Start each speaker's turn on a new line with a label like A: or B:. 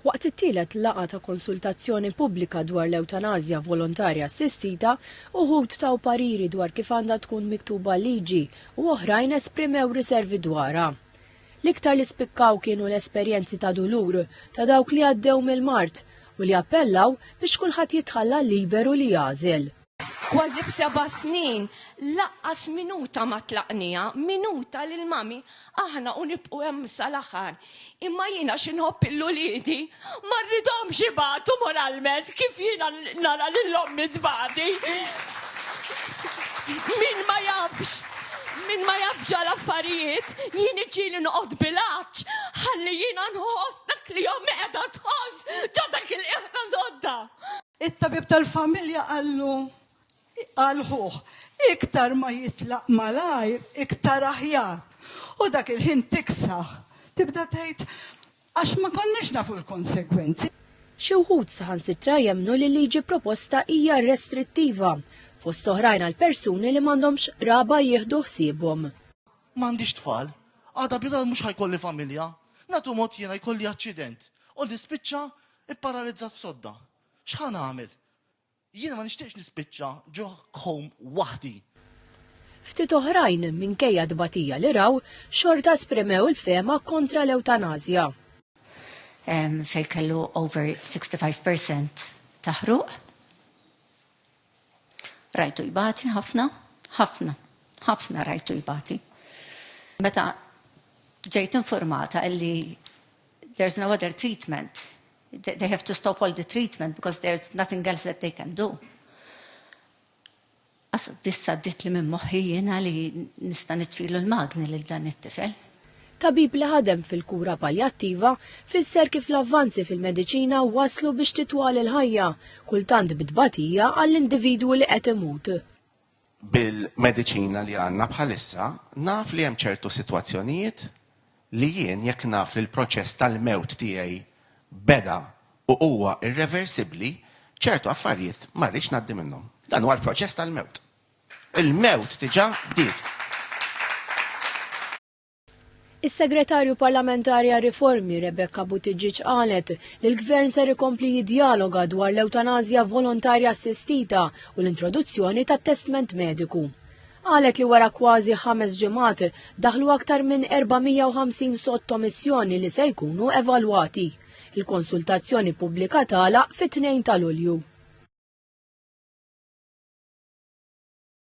A: Waqt it-tielet laqgħa ta' konsultazzjoni pubblika dwar l-eutanazja volontarja assistita, uħud taw pariri dwar kif għandha tkun miktuba liġi u oħrajn esprimew riservi dwarha. L-iktar li spikkaw kienu l-esperjenzi ta' dulur ta' dawk li għaddew mill-mart u li appellaw biex kulħadd jitħalla liberu li jagħżel.
B: Kważi b'7 snin, laqqas minuta ma tlaqnija, minuta lil mami, aħna u nibqu hemm sal-aħħar. Imma jiena x'inħobb il-uliedi, ma rridhomx ibatu moralment kif jiena nara lil-ommi tbati. Min ma jafx għal-affarijiet, jien iġieli noqgħod bil-għaġġ, ħalli jiena nħoss dak li jom qiegħda tħoss ġo dak il-qiegħda żodda.
C: It-tabib tal-familja għalħuħ, iktar ma jitlaq malajr, iktar aħjar. U dak il-ħin tiksaħ, tibda tgħid għax ma konniex nafu l-konsekwenzi.
A: Xi wħud saħansitra jemmnu li liġi proposta hija restrittiva, fost oħrajn għal persuni li m'għandhomx raba jieħdu ħsiebhom.
D: M'għandix tfal, għada bidal mhux ħajkolli familja, nagħtu mod jiena jkolli aċċident u nispiċċa ipparalizzat f'sodda. X'ħan għamel? Jiena ma nixtieqx nispiċċa ġo home waħdi.
A: Ftit oħrajn minkejja dbatija li raw xorta esprimew il-fema kontra l-eutanazja.
E: Fej kellu over 65% taħruq. Rajtu jibati ħafna rajtu jibati. Meta ġejt informata illi there's no other treatment. They have to stop all the treatment because there's nothing else that they can do. Bissa dit li minn moħħijina li nista' nitfilu l-magni lil dan it-tifel.
A: Tabib li ħadem fil-kura paljattiva fisser kif l-avvanzi fil-mediċina waslu biex titwal il-ħajja, kultant bidbatija għall-individwu li qed imut.
F: Bil-mediċina li għandna bħalissa naf li hemm ċertu sitwazzjonijiet li jien jekk naf li l-proċess tal-mewt tiegħi beda u huwa irreversibbli, ċertu affarijiet ma rridx ngħaddi minnhom. Dan huwa l-proċess tal-mewt. Il-mewt diġà bdiet.
A: Is-Segretarju Parlamentari għal Riformi Rebecca Buttigieg qalet li l-Gvern ser ikompli jiddialoga dwar l-eutanazja volontarja assistita u l-introduzzjoni tat-testament mediku. Qalet li wara kważi 5 ġimgħat daħlu aktar minn 450 sottomissjoni li se jkunu evalwati. Il-konsultazzjoni pubblika tagħlaq fit-2 ta' Lulju.